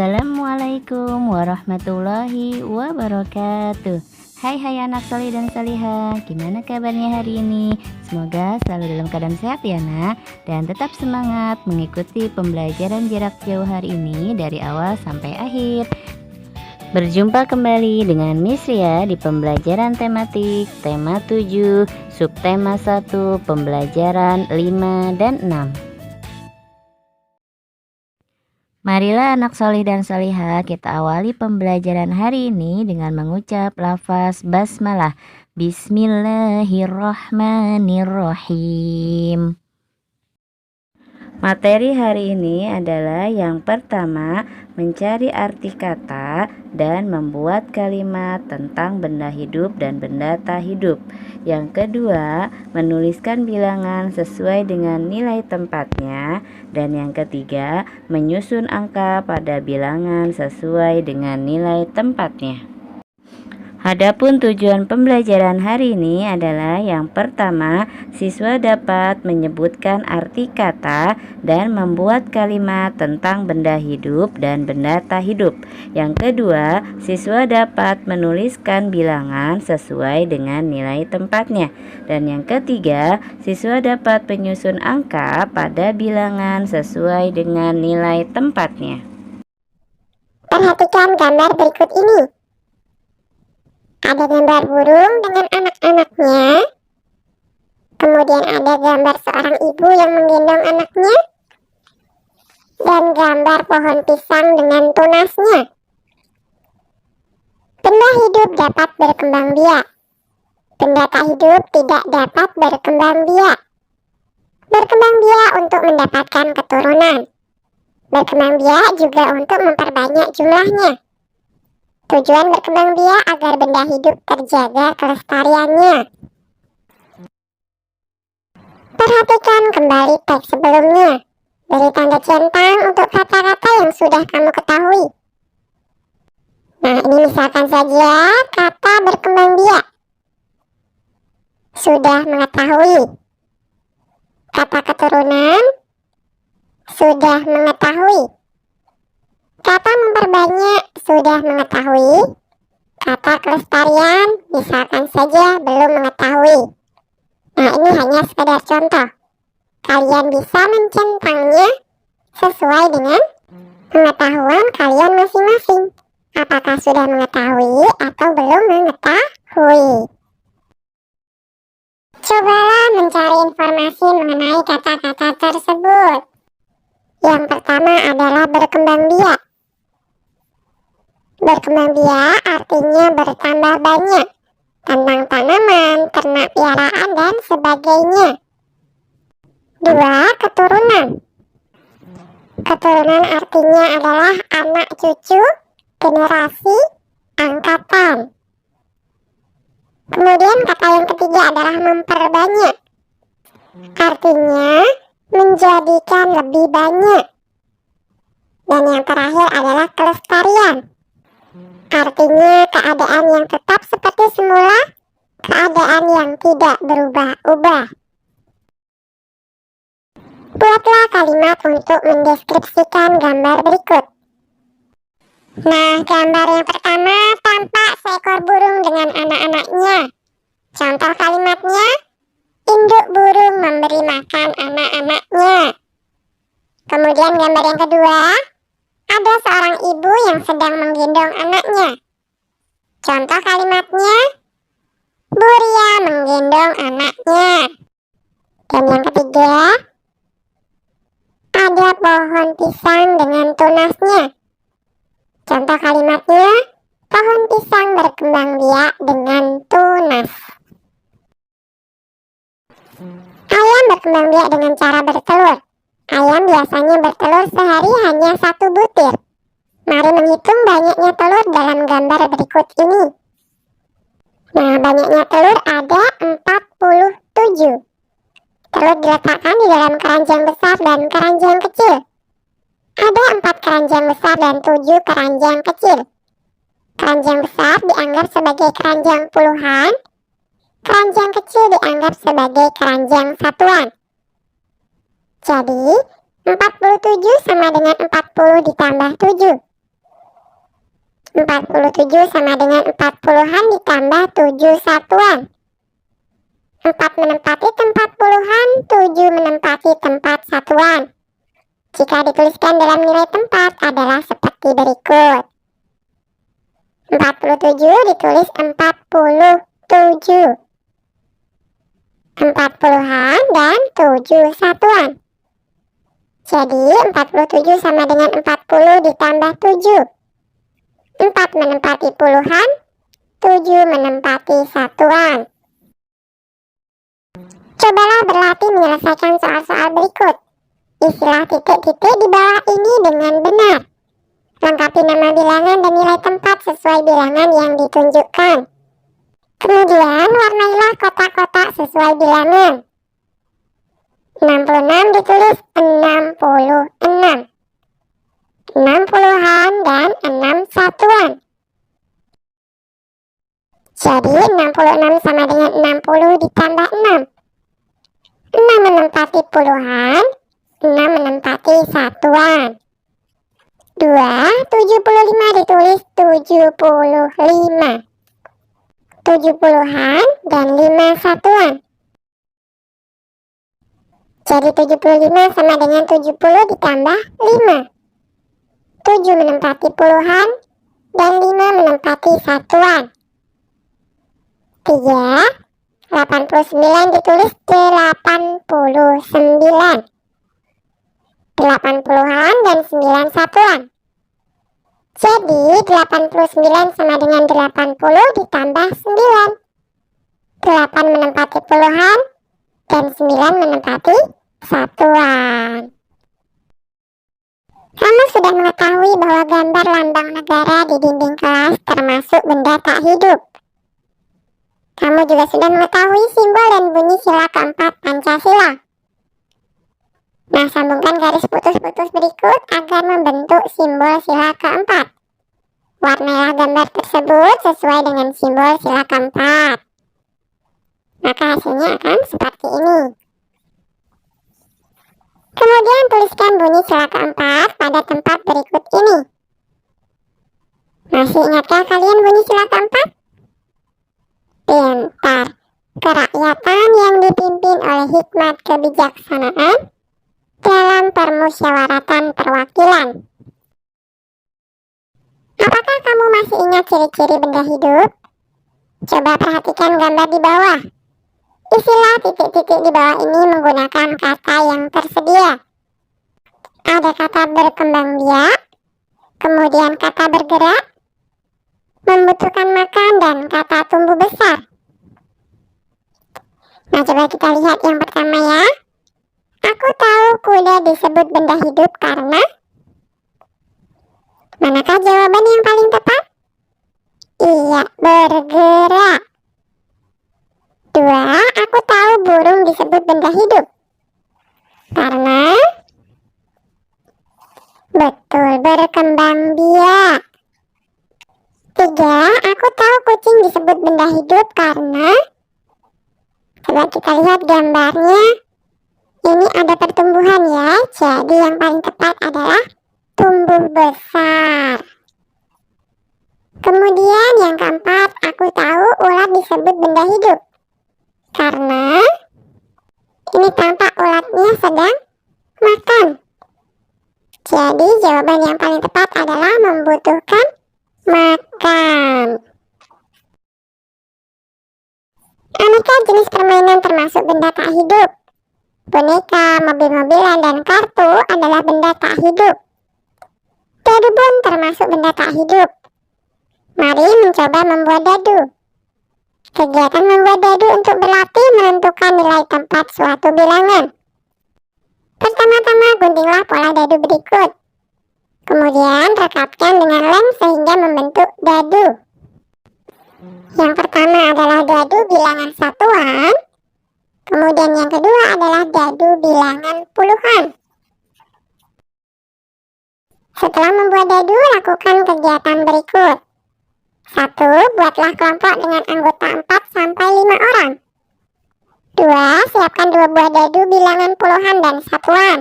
Assalamualaikum warahmatullahi wabarakatuh. Hai anak solih dan solihah, gimana kabarnya hari ini? Semoga selalu dalam keadaan sehat ya nak, dan tetap semangat mengikuti pembelajaran jarak jauh hari ini dari awal sampai akhir. Berjumpa kembali dengan Miss Ria di pembelajaran tematik tema 7, subtema 1, pembelajaran 5 dan 6. Marilah anak solih dan solihah, kita awali pembelajaran hari ini dengan mengucap lafaz basmalah. Bismillahirrahmanirrahim. Materi hari ini adalah yang pertama, mencari arti kata dan membuat kalimat tentang benda hidup dan benda tak hidup. Yang kedua, menuliskan bilangan sesuai dengan nilai tempatnya. Dan yang ketiga, menyusun angka pada bilangan sesuai dengan nilai tempatnya. Adapun tujuan pembelajaran hari ini adalah yang pertama, siswa dapat menyebutkan arti kata dan membuat kalimat tentang benda hidup dan benda tak hidup. Yang kedua, siswa dapat menuliskan bilangan sesuai dengan nilai tempatnya. Dan yang ketiga, siswa dapat menyusun angka pada bilangan sesuai dengan nilai tempatnya. Perhatikan gambar berikut ini. Ada gambar burung dengan anak-anaknya. Kemudian ada gambar seorang ibu yang menggendong anaknya. Dan gambar pohon pisang dengan tunasnya. Benda hidup dapat berkembang biak. Benda tak hidup tidak dapat berkembang biak. Berkembang biak untuk mendapatkan keturunan. Berkembang biak juga untuk memperbanyak jumlahnya. Tujuan berkembang biak agar benda hidup terjaga kelestariannya. Perhatikan kembali teks sebelumnya. Beri tanda centang untuk kata-kata yang sudah kamu ketahui. Nah, ini misalkan saja kata berkembang biak. Sudah mengetahui. Kata keturunan. Sudah mengetahui. Kata memperbanyak sudah mengetahui. Kata kelestarian misalkan saja belum mengetahui. Nah, ini hanya sekedar contoh. Kalian bisa mencentangnya sesuai dengan pengetahuan kalian masing-masing. Apakah sudah mengetahui atau belum mengetahui. Cobalah mencari informasi mengenai kata-kata tersebut. Yang pertama adalah berkembang biak. Berkembang biak artinya bertambah banyak tentang tanaman, ternak piaraan, dan sebagainya. 2. Keturunan. Keturunan artinya adalah anak cucu, generasi, angkatan. Kemudian kata yang ketiga adalah memperbanyak. Artinya menjadikan lebih banyak. Dan yang terakhir adalah kelestarian. Artinya keadaan yang tetap seperti semula, keadaan yang tidak berubah-ubah. Buatlah kalimat untuk mendeskripsikan gambar berikut. Nah, gambar yang pertama tampak seekor burung dengan anak-anaknya. Contoh kalimatnya, induk burung memberi makan anak-anaknya. Kemudian gambar yang kedua, ada seorang ibu yang sedang menggendong anaknya. Contoh kalimatnya, Bu Ria menggendong anaknya. Dan yang ketiga, ada pohon pisang dengan tunasnya. Contoh kalimatnya, pohon pisang berkembang biak dengan tunas. Ayam berkembang biak dengan cara bertelur. Ayam biasanya bertelur sehari hanya 1 butir. Mari menghitung banyaknya telur dalam gambar berikut ini. Nah, banyaknya telur ada 47. Telur diletakkan di dalam keranjang besar dan keranjang kecil. Ada 4 keranjang besar dan 7 keranjang kecil. Keranjang besar dianggap sebagai keranjang puluhan. Keranjang kecil dianggap sebagai keranjang satuan. Jadi, 47 sama dengan 40 ditambah 7. 47 sama dengan 40-an ditambah 7 satuan. 4 menempati tempat puluhan, 7 menempati tempat satuan. Jika dituliskan dalam nilai tempat adalah seperti berikut. 47 ditulis 47. 40-an dan 7 satuan. Jadi 47 sama dengan 40 ditambah 7. 4 menempati puluhan, 7 menempati satuan. Cobalah berlatih menyelesaikan soal-soal berikut. Isilah titik-titik di bawah ini dengan benar. Lengkapi nama bilangan dan nilai tempat sesuai bilangan yang ditunjukkan. Kemudian warnailah kotak-kotak sesuai bilangan. 66 ditulis 66. 60-an dan 6 satuan. Jadi 66 sama dengan 60 ditambah 6. 6 menempati puluhan, 6 menempati satuan. 2, 75 ditulis 75. 70-an dan 5 satuan. Jadi 75 sama dengan 70 ditambah 5. 7 menempati puluhan dan 5 menempati satuan. 3, 89 ditulis 89. 80-an dan 9 satuan. Jadi 89 sama dengan 80 ditambah 9. 8 menempati puluhan dan 9 menempati satuan. Kamu sudah mengetahui bahwa gambar lambang negara di dinding kelas termasuk benda tak hidup. Kamu juga sudah mengetahui simbol dan bunyi sila keempat Pancasila. Nah, sambungkan garis putus-putus berikut agar membentuk simbol sila keempat. Warnailah gambar tersebut sesuai dengan simbol sila keempat. Maka hasilnya akan seperti ini. Kemudian tuliskan bunyi sila keempat pada tempat berikut ini. Masih ingatkah kalian bunyi sila keempat? Pintar, kerakyatan yang dipimpin oleh hikmat kebijaksanaan dalam permusyawaratan perwakilan. Apakah kamu masih ingat ciri-ciri benda hidup? Coba perhatikan gambar di bawah. Isilah titik-titik di bawah ini menggunakan kata yang tersedia. Ada kata berkembang biak, kemudian kata bergerak, membutuhkan makan, dan kata tumbuh besar. Nah, coba kita lihat yang pertama ya. Aku tahu kuda disebut benda hidup karena... Manakah jawaban yang paling tepat? Iya, bergerak. 2. Aku tahu burung disebut benda hidup karena... Betul, berkembang biak. 3. Aku tahu kucing disebut benda hidup karena... Coba kita lihat gambarnya. Ini ada pertumbuhan ya, jadi yang paling tepat adalah tumbuh besar. Kemudian yang keempat, aku tahu ulat disebut benda hidup karena ini tampak ulatnya sedang makan. Jadi jawaban yang paling tepat adalah membutuhkan makan. Aneka jenis permainan termasuk benda tak hidup. Boneka, mobil-mobilan, dan kartu adalah benda tak hidup. Dadu pun termasuk benda tak hidup. Mari mencoba membuat dadu. Kegiatan membuat dadu untuk berlatih menentukan nilai tempat suatu bilangan. Pertama-tama guntinglah pola dadu berikut. Kemudian rekatkan dengan lem sehingga membentuk dadu. Yang pertama adalah dadu bilangan satuan. Kemudian yang kedua adalah dadu bilangan puluhan. Setelah membuat dadu, lakukan kegiatan berikut. 1. Buatlah kelompok dengan anggota 4 sampai 5 orang. 2. Siapkan 2 buah dadu bilangan puluhan dan satuan.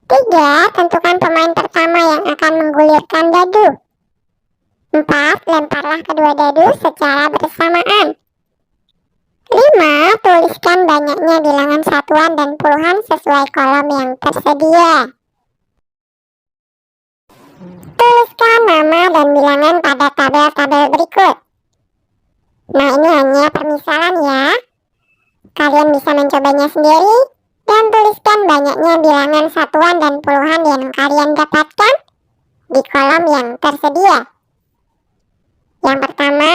3. Tentukan pemain pertama yang akan menggulirkan dadu. 4. Lemparlah kedua dadu secara bersamaan. 5. Tuliskan banyaknya bilangan satuan dan puluhan sesuai kolom yang tersedia. Tuliskan nama dan bilangan pada tabel-tabel berikut. Nah, ini hanya permisalan ya. Kalian bisa mencobanya sendiri dan tuliskan banyaknya bilangan satuan dan puluhan yang kalian dapatkan di kolom yang tersedia. Yang pertama,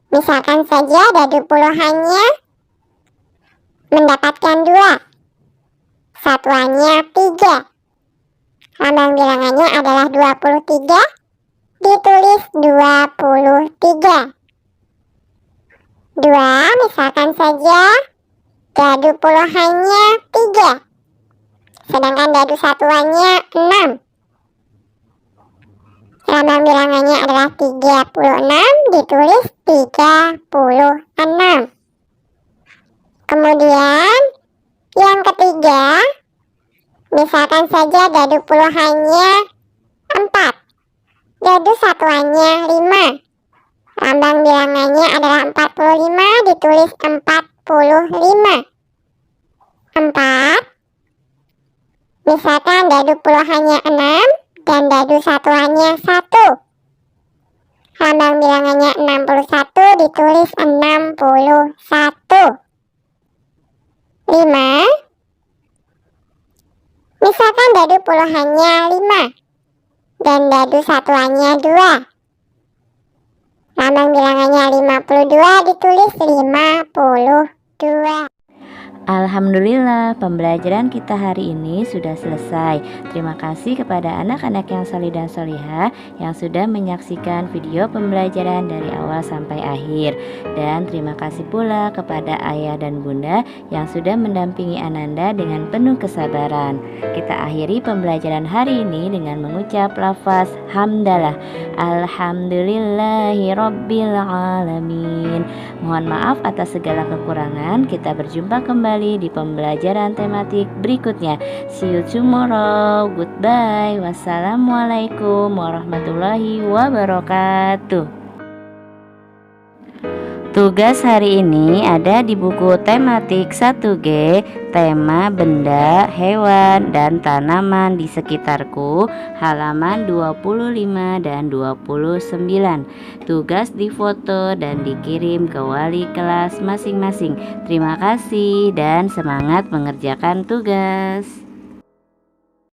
misalkan saja dadu puluhannya mendapatkan 2, satuannya 3. Lambang bilangannya adalah 23, ditulis 23. 2, misalkan saja dadu puluhannya 3, sedangkan dadu satuannya 6. Lambang bilangannya adalah 36, ditulis 36. Kemudian yang ketiga, misalkan saja dadu puluhannya 4, dadu satuannya 5. Lambang bilangannya adalah 45, ditulis 45. 4, misalkan dadu puluhannya 6 dan dadu satuannya 1. Lambang bilangannya 61, ditulis 61. 5, misalkan dadu puluhannya 5 dan dadu satuannya 2. Lambang bilangannya 52, ditulis 52. Alhamdulillah, pembelajaran kita hari ini sudah selesai. Terima kasih kepada anak-anak yang salih dan solihah yang sudah menyaksikan video pembelajaran dari awal sampai akhir. Dan terima kasih pula kepada ayah dan bunda yang sudah mendampingi Ananda dengan penuh kesabaran. Kita akhiri pembelajaran hari ini dengan mengucap lafaz hamdalah. Alhamdulillahirabbil alamin. Mohon maaf atas segala kekurangan. Kita berjumpa kembali di pembelajaran tematik berikutnya. See you tomorrow. Goodbye. Wassalamualaikum warahmatullahi wabarakatuh. Tugas hari ini ada di buku tematik 1G, tema benda, hewan, dan tanaman di sekitarku, halaman 25 dan 29. Tugas difoto dan dikirim ke wali kelas masing-masing. Terima kasih dan semangat mengerjakan tugas.